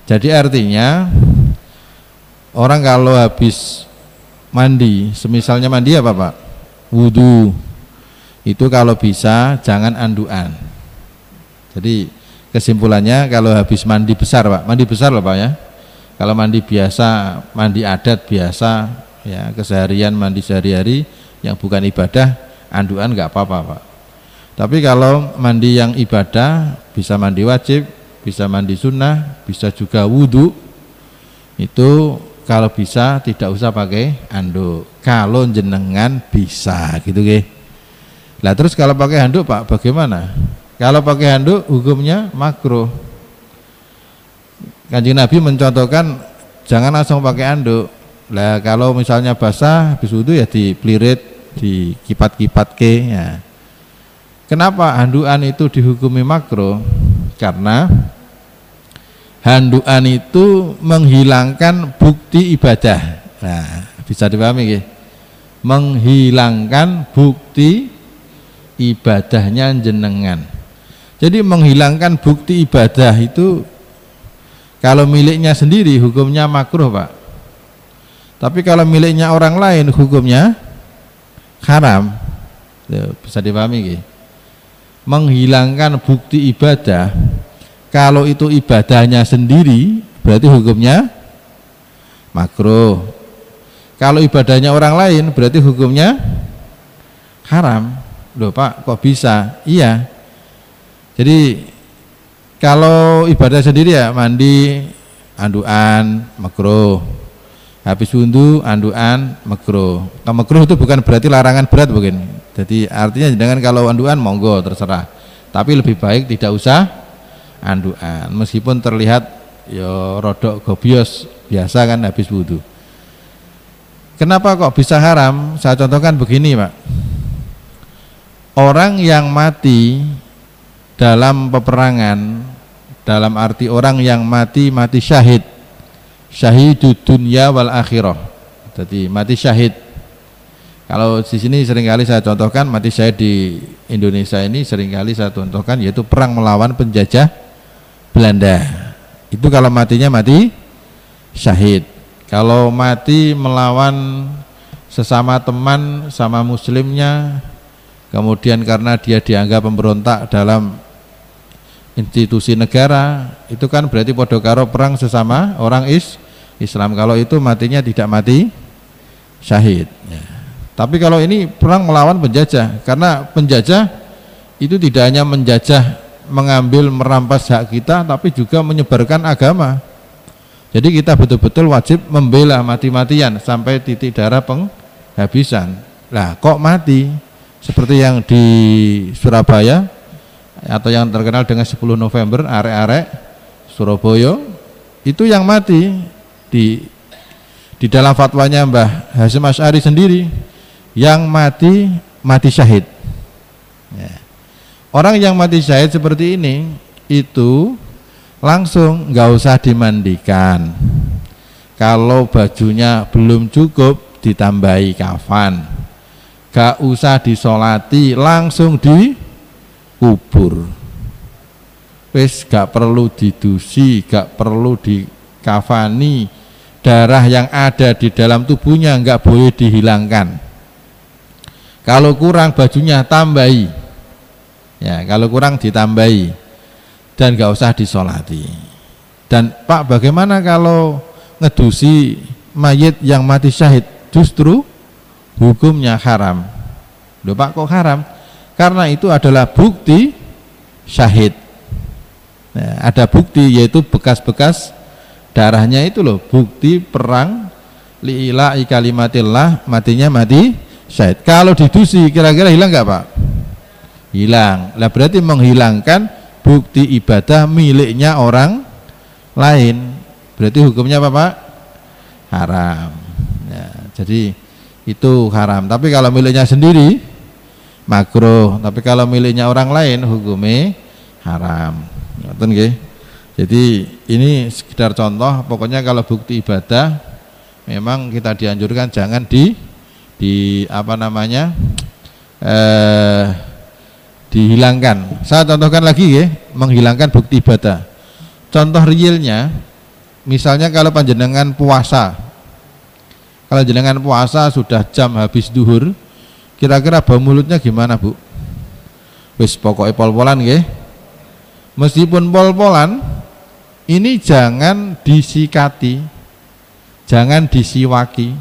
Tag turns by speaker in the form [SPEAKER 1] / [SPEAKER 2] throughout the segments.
[SPEAKER 1] Jadi artinya orang kalau habis mandi, semisalnya mandi apa Pak? Wudu. Itu kalau bisa jangan anduan. Jadi kesimpulannya kalau habis mandi besar Pak, mandi besar loh Pak ya. Kalau mandi biasa, mandi adat biasa ya, keseharian mandi sehari-hari yang bukan ibadah, anduan nggak apa-apa Pak. Tapi kalau mandi yang ibadah, bisa mandi wajib, bisa mandi sunnah, bisa juga wudu, itu kalau bisa tidak usah pakai anduk. Kalau jenengan bisa gitu ke. Lah terus kalau pakai handuk Pak bagaimana? Kalau pakai handuk hukumnya makruh. Kanjeng Nabi mencontohkan jangan langsung pakai anduk. Lah kalau misalnya basah habis wudu ya dipelirit, dikipat-kipat ke ya. Kenapa handukan itu dihukumi makruh? Karena handukan itu menghilangkan bukti ibadah. Nah, bisa dipahami ya? Menghilangkan bukti ibadahnya jenengan. Jadi menghilangkan bukti ibadah itu kalau miliknya sendiri hukumnya makruh Pak. Tapi kalau miliknya orang lain hukumnya haram. Bisa dipahami ya? Menghilangkan bukti ibadah, kalau itu ibadahnya sendiri berarti hukumnya makruh. Kalau ibadahnya orang lain berarti hukumnya haram. Loh Pak kok bisa? Iya, jadi kalau ibadah sendiri ya mandi anduan makruh, habis wudu anduan makruh. Kalau makruh itu bukan berarti larangan berat begini. Jadi artinya dengan kalau anduan monggo terserah. Tapi lebih baik tidak usah anduan. Meskipun terlihat ya rodok gobios biasa kan habis wudu. Kenapa kok bisa haram? Saya contohkan begini Pak. Orang yang mati dalam peperangan, dalam arti orang yang mati syahid. Syahidud dunya wal akhirah. Jadi mati syahid. Kalau di sini seringkali saya contohkan mati syahid di Indonesia ini seringkali saya contohkan yaitu perang melawan penjajah Belanda. Itu kalau matinya mati syahid. Kalau mati melawan sesama teman sama muslimnya, kemudian karena dia dianggap pemberontak dalam institusi negara, itu kan berarti podo karo perang sesama orang Islam. Kalau itu matinya tidak mati syahid ya. Tapi kalau ini perang melawan penjajah, karena penjajah itu tidak hanya menjajah, mengambil, merampas hak kita, tapi juga menyebarkan agama. Jadi kita betul-betul wajib membela mati-matian sampai titik darah penghabisan. Lah kok mati? Seperti yang di Surabaya atau yang terkenal dengan 10 November, arek-arek Surabaya, itu yang mati di dalam fatwanya Mbah Hasyim Asy'ari sendiri. Yang mati syahid ya. Orang yang mati syahid seperti ini itu langsung nggak usah dimandikan. Kalau bajunya belum cukup ditambahi kafan, nggak usah disolati, langsung dikubur. Wis gak perlu didusi, gak perlu dikafani. Darah yang ada di dalam tubuhnya nggak boleh dihilangkan. Kalau kurang bajunya tambahi ya, kalau kurang ditambahi dan gak usah disolati. Dan Pak bagaimana kalau ngedusi mayit yang mati syahid? Justru hukumnya haram. Loh Pak kok haram? Karena itu adalah bukti syahid ya, ada bukti yaitu bekas-bekas darahnya itu loh, bukti perang li'ila'i kalimatillah, matinya mati syahid. Kalau didusi kira-kira hilang nggak Pak? Hilang. Lah berarti menghilangkan bukti ibadah miliknya orang lain. Berarti hukumnya apa Pak? Haram ya, jadi itu haram. Tapi kalau miliknya sendiri makruh. Tapi kalau miliknya orang lain hukumnya haram. Ngoten nggih. Jadi ini sekedar contoh. Pokoknya kalau bukti ibadah memang kita dianjurkan jangan dihilangkan. Saya contohkan lagi ya, menghilangkan bukti ibadah. Contoh realnya misalnya kalau panjenengan puasa, kalau jenengan puasa sudah jam habis duhur, kira-kira bau mulutnya gimana, Bu? Wis pokoknya pol-polan nggih. Meskipun pol-polan, ini jangan disikati, jangan disiwaki.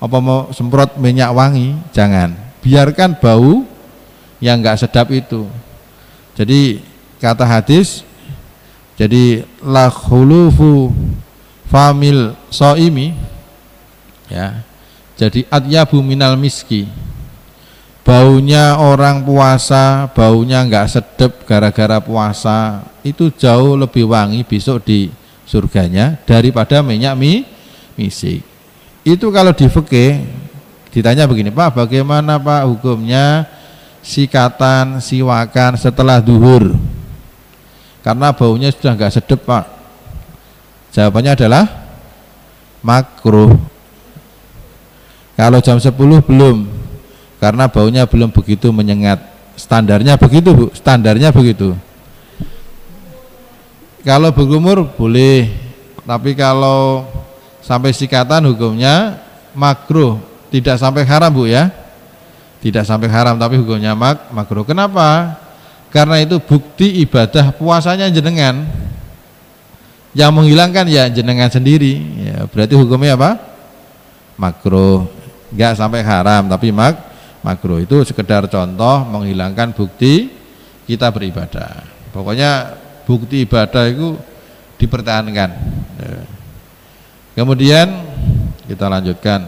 [SPEAKER 1] Apa mau semprot minyak wangi, jangan. Biarkan bau yang enggak sedap itu. Jadi kata hadis, jadi la khulufu famil shaimi, ya. Jadi atyabu minal miski. Baunya orang puasa, baunya enggak sedap gara-gara puasa, itu jauh lebih wangi besok di surganya daripada minyak misik. Itu kalau di fikih ditanya begini, Pak, bagaimana Pak hukumnya sikatan, siwakan setelah duhur? Karena baunya sudah enggak sedap, Pak. Jawabannya adalah makruh. Kalau jam 10 belum, karena baunya belum begitu menyengat. Standarnya begitu, Bu, standarnya begitu. Kalau berumur boleh, tapi kalau sampai sikatan hukumnya makruh, tidak sampai haram, Bu, ya. Tidak sampai haram, tapi hukumnya makruh. Kenapa? Karena itu bukti ibadah puasanya jenengan. Yang menghilangkan ya jenengan sendiri. Ya, berarti hukumnya apa? Makruh. Enggak sampai haram, tapi makruh. Itu sekedar contoh menghilangkan bukti kita beribadah. Pokoknya bukti ibadah itu dipertahankan. Kemudian kita lanjutkan.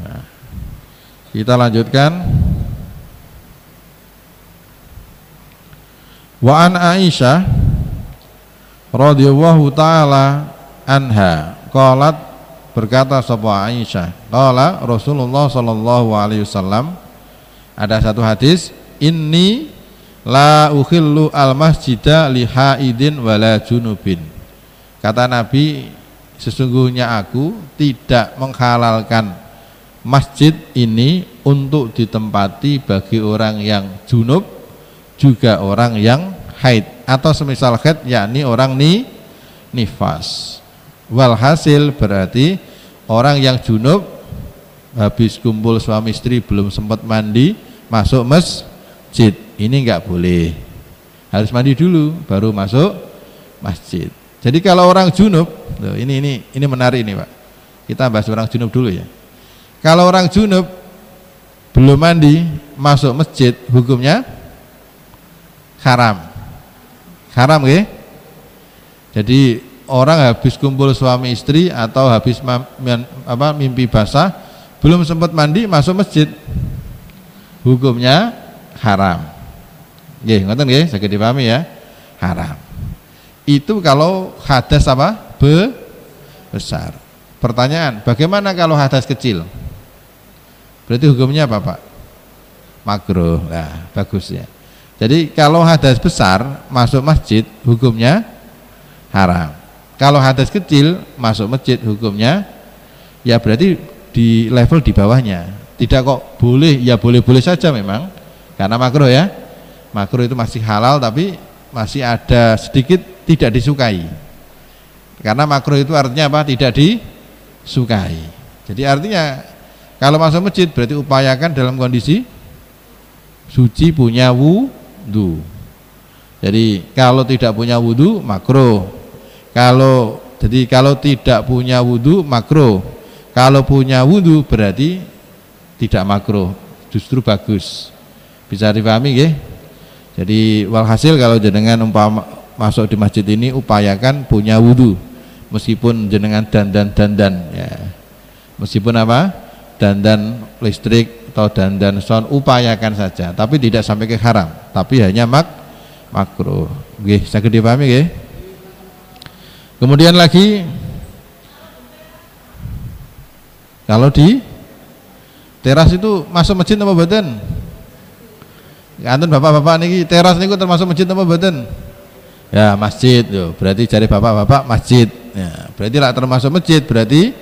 [SPEAKER 1] Nah, kita lanjutkan. Wa an Aisyah radhiyallahu taala anha qalat, berkata sapa Aisyah, qala Rasulullah sallallahu alaihi wasallam, ada satu hadis, inni la ukhillu al masjida li haidin wala junubin. Kata Nabi, sesungguhnya aku tidak menghalalkan masjid ini untuk ditempati bagi orang yang junub, juga orang yang haid atau semisal haid, yakni orang nifas. Walhasil berarti orang yang junub habis kumpul suami istri belum sempat mandi masuk masjid, ini enggak boleh, harus mandi dulu baru masuk masjid. Jadi kalau orang junub, ini menarik ini, Pak. Kita bahas orang junub dulu ya. Kalau orang junub belum mandi masuk masjid, hukumnya haram. Haram ya. Jadi orang habis kumpul suami istri atau habis mimpi basah belum sempat mandi masuk masjid, hukumnya haram. Nggih, ngoten nggih, saged dipahami ya. Haram. Itu kalau hadas apa? Besar. Pertanyaan, bagaimana kalau hadas kecil? Berarti hukumnya apa, Pak? Makruh. Nah, bagus ya. Jadi kalau hadas besar masuk masjid, hukumnya haram. Kalau hadas kecil masuk masjid, hukumnya ya berarti di level di bawahnya. Tidak kok boleh, ya boleh-boleh saja memang, karena makruh ya. Makruh itu masih halal, tapi masih ada sedikit tidak disukai. Karena makruh itu artinya apa? Tidak disukai. Jadi artinya kalau masuk masjid berarti upayakan dalam kondisi suci, punya wudu. Jadi kalau tidak punya wudu makruh. Kalau tidak punya wudu makruh. Kalau punya wudu berarti tidak makruh, justru bagus. Bisa dipahami nggih? Jadi walhasil kalau jenengan umpama masuk di masjid ini upayakan punya wudu. Meskipun jenengan dandan ya. Meskipun apa? Dandan listrik atau dandan sound, upayakan saja, tapi tidak sampai ke haram, tapi hanya makruh. Nggih, saged dipahami nggih? Kemudian lagi, kalau di teras itu masuk masjid apa mboten? Anten bapak-bapak niki teras niku termasuk masjid apa mboten? Ya, masjid yo. Berarti cari bapak-bapak masjid. Ya, berarti lah termasuk masjid, berarti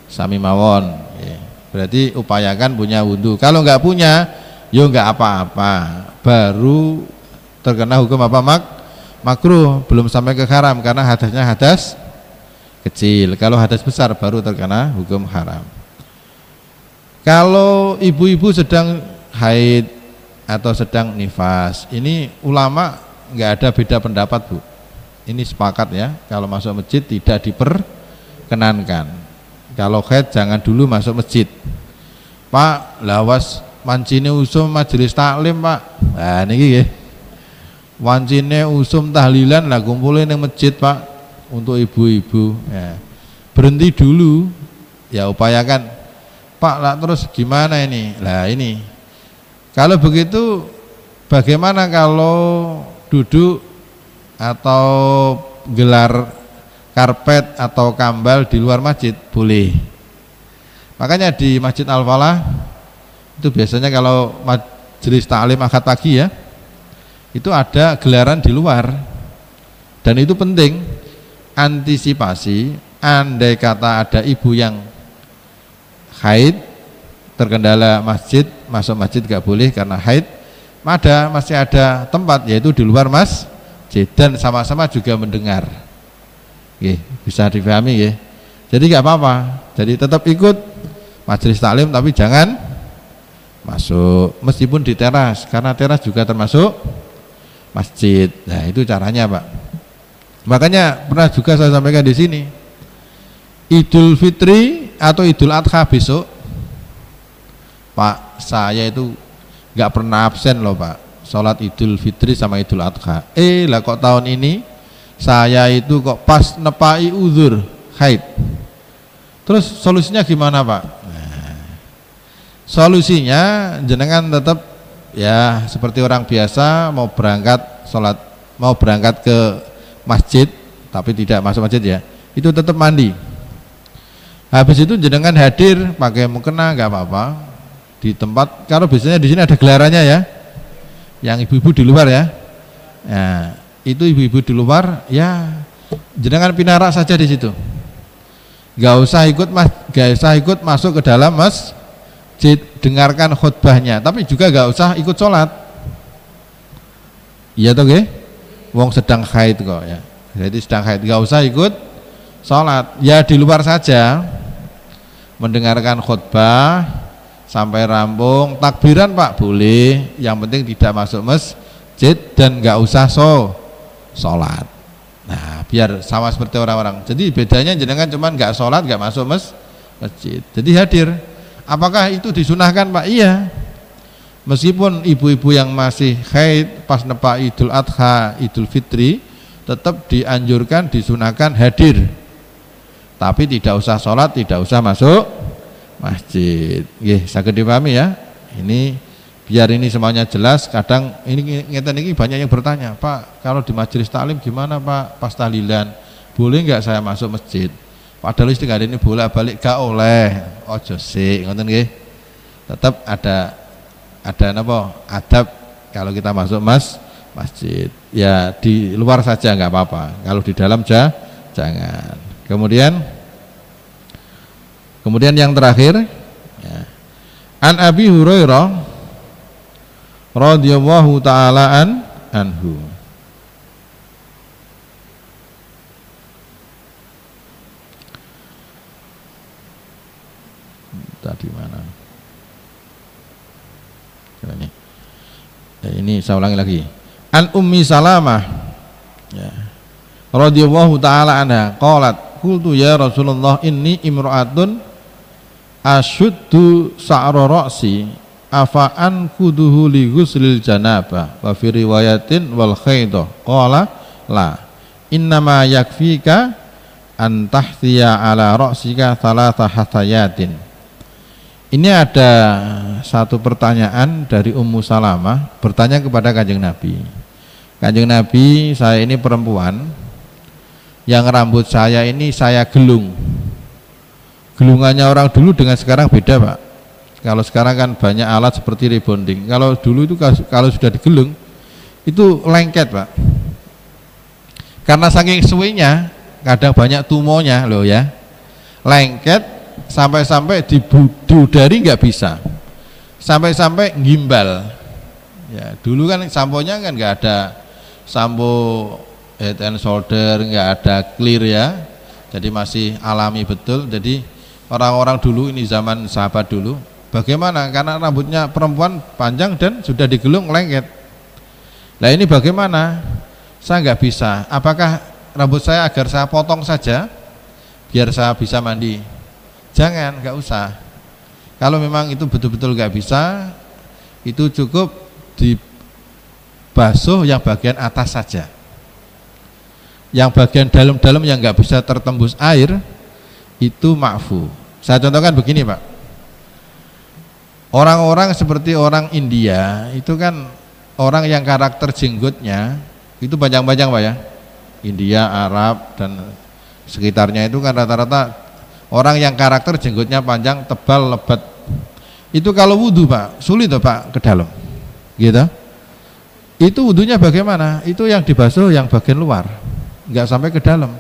[SPEAKER 1] sami mawon. Ya, berarti upayakan punya wudu. Kalau enggak punya, yo enggak apa-apa. Baru terkena hukum apa? Makruh, belum sampai ke haram karena hadasnya hadas kecil. Kalau hadas besar baru terkena hukum haram. Kalau ibu-ibu sedang haid atau sedang nifas, ini ulama nggak ada beda pendapat, Bu. Ini sepakat ya, kalau masuk masjid tidak diperkenankan. Kalau haid jangan dulu masuk masjid. Pak, lawas wancine usum majelis taklim, Pak. Nah niki nggih. Wancine usum tahlilan lah kumpulin yang masjid, Pak, untuk ibu-ibu. Ya. Berhenti dulu. Ya upayakan, Pak, lah terus gimana ini? Lah ini. Kalau begitu bagaimana kalau duduk atau gelar karpet atau kambal di luar masjid? Boleh. Makanya di Masjid Al-Falah itu biasanya kalau majelis taklim akad pagi ya, itu ada gelaran di luar, dan itu penting antisipasi. Andai kata ada ibu yang haid terkendala masjid, masuk masjid gak boleh karena haid, masih ada tempat yaitu di luar masjid dan sama-sama juga mendengar. Bisa dipahami ya. Jadi gak apa-apa, jadi tetap ikut majelis taklim tapi jangan masuk meskipun di teras, karena teras juga termasuk masjid. Nah itu caranya, Pak. Makanya pernah juga saya sampaikan di sini, Idul Fitri atau Idul Adha besok, Pak, saya itu nggak pernah absen loh, Pak, sholat Idul Fitri sama Idul Adha. Lah kok tahun ini saya itu kok pas nepai uzur haid. Terus solusinya gimana, Pak? Nah, solusinya jenengan tetap ya seperti orang biasa mau berangkat ke masjid tapi tidak masuk masjid ya, itu tetap mandi. Habis itu jenengan hadir pakai mukena nggak apa-apa di tempat. Kalau biasanya di sini ada gelarannya ya, yang ibu-ibu di luar ya. Nah, itu ibu-ibu di luar ya, jenengan pinarak saja di situ. Nggak usah ikut masuk ke dalam masjid, dengarkan khutbahnya, tapi juga nggak usah ikut sholat. Iya toh nggih? Wong sedang haid kok ya. Jadi sedang haid nggak usah ikut sholat. Ya di luar saja, mendengarkan khutbah sampai rampung. Takbiran, Pak, boleh. Yang penting tidak masuk masjid dan nggak usah sholat. Nah, biar sama seperti orang-orang. Jadi bedanya jenengan cuman nggak sholat, nggak masuk masjid. Jadi hadir. Apakah itu disunahkan, Pak? Iya. Meskipun ibu-ibu yang masih haid pas nepa Idul Adha, Idul Fitri, tetap dianjurkan, disunahkan hadir. Tapi tidak usah sholat, tidak usah masuk masjid. Saged dipahami ya. Ini biar ini semuanya jelas. Kadang ini banyak yang bertanya, Pak, kalau di majelis taklim gimana, Pak, pas tahlilan boleh nggak saya masuk masjid? Padahal istiqadah ini bolak-balik gak oleh. Ojo sik, ngoten nggih. Tetap ada adab kalau kita masuk masjid. Ya di luar saja nggak apa-apa. Kalau di dalam jangan. Kemudian yang terakhir ya. An Abi Hurairah radhiyallahu ta'ala anhu. Tadi mana? Ini saya ulangi lagi. An Ummi Salamah ya, radhiyallahu ta'ala anha qalat qultu ya Rasulullah inni imra'atun asyuddu sa'ra ra'si afa'an kuduhu li ghuslil janabah wa fi riwayatin wal khaidah qala la innama yakfika an tahtiya ala ra'sika thalatha hathayatin. Ini ada satu pertanyaan dari Ummu Salamah bertanya kepada Kanjeng Nabi. Kanjeng Nabi, saya ini perempuan yang rambut saya ini saya gelung. Gelungannya orang dulu dengan sekarang beda, Pak. Kalau sekarang kan banyak alat seperti rebonding. Kalau dulu itu kalau sudah digelung itu lengket, Pak. Karena saking suwinya kadang banyak tumonya loh ya. Lengket sampai-sampai diudari nggak bisa. Sampai-sampai gimbal. Ya, dulu kan samponya kan nggak ada sampo Head and Shoulder, nggak ada Clear ya. Jadi masih alami betul. Jadi orang-orang dulu ini zaman sahabat dulu, bagaimana? Karena rambutnya perempuan panjang dan sudah digelung lengket. Nah ini bagaimana? Saya nggak bisa. Apakah rambut saya agar saya potong saja, biar saya bisa mandi? Jangan, nggak usah. Kalau memang itu betul-betul nggak bisa, itu cukup dibasuh yang bagian atas saja. Yang bagian dalam-dalam yang nggak bisa tertembus air itu ma'fu. Saya contohkan begini Pak, orang-orang seperti orang India itu kan orang yang karakter jenggotnya itu panjang-panjang Pak ya. India, Arab dan sekitarnya itu kan rata-rata orang yang karakter jenggotnya panjang, tebal, lebat. Itu kalau wudhu Pak, sulit Pak ke dalam gitu. Itu wudhunya bagaimana? Itu yang dibasuh yang bagian luar, nggak sampai ke dalam,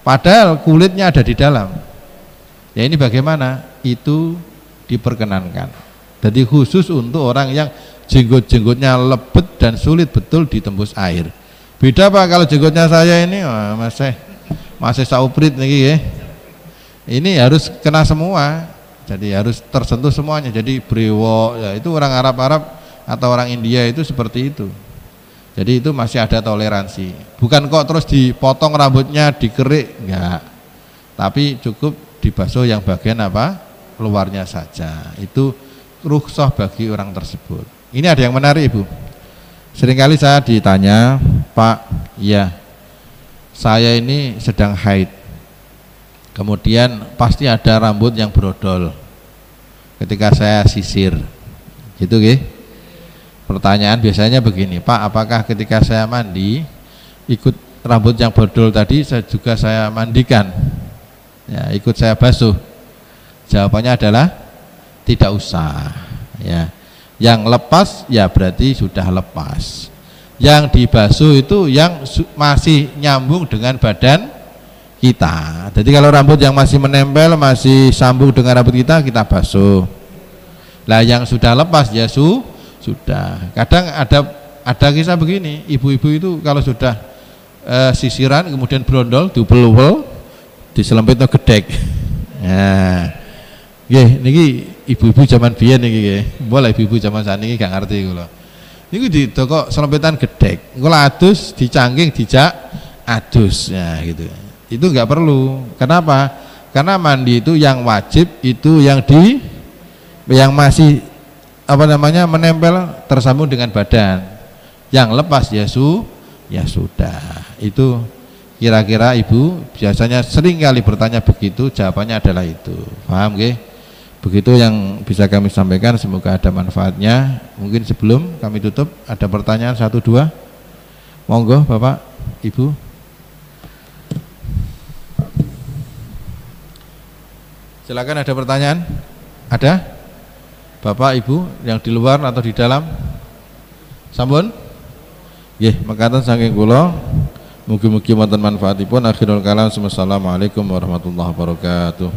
[SPEAKER 1] padahal kulitnya ada di dalam. Ya ini bagaimana? Itu diperkenankan. Jadi khusus untuk orang yang jenggot-jenggotnya lebat dan sulit betul ditembus air. Beda Pak kalau jenggotnya saya ini masih sauprit nih ya. Ini harus kena semua. Jadi harus tersentuh semuanya. Jadi brewok ya, itu orang Arab-Arab atau orang India itu seperti itu. Jadi itu masih ada toleransi. Bukan kok terus dipotong rambutnya, dikerik, enggak. Tapi cukup dibasuh yang bagian apa? Luarnya saja. Itu rukhsah bagi orang tersebut. Ini ada yang menarik Ibu. Seringkali saya ditanya, Pak, ya saya ini sedang haid. Kemudian pasti ada rambut yang brodol ketika saya sisir. Gitu nggih. Pertanyaan biasanya begini, Pak, apakah ketika saya mandi ikut rambut yang brodol tadi saya mandikan? Ya, ikut saya basuh? Jawabannya adalah tidak usah. Ya, yang lepas ya berarti sudah lepas. Yang dibasuh itu yang masih nyambung dengan badan kita. Jadi kalau rambut yang masih menempel, masih sambung dengan rambut kita basuh. Lah yang sudah lepas ya sudah. Kadang ada kisah begini, ibu-ibu itu kalau sudah sisiran kemudian brondol, diupel-upel, diselempitno gedhek. Nah, nggih niki ibu-ibu zaman biyen niki nggih. Boleh ibu-ibu zaman saniki gak ngerti kula. Niku di toko selempitan gedhek. Engko adus, dicangking, dijak adus. Ya gitu. Itu enggak perlu. Kenapa? Karena mandi itu yang wajib itu yang masih menempel tersambung dengan badan. Yang lepas ya sudah. Itu kira-kira Ibu biasanya sering kali bertanya begitu, jawabannya adalah itu. Paham nggih? Begitu yang bisa kami sampaikan, semoga ada manfaatnya. Mungkin sebelum kami tutup ada pertanyaan 1 2. Monggo Bapak, Ibu. Silakan, ada pertanyaan? Ada? Bapak, Ibu yang di luar atau di dalam? Sampun? Nggih, mekaten saking kula. Mugi-mugi wonten manfaatipun. Akhirul kalam. Wassalamualaikum warahmatullahi wabarakatuh.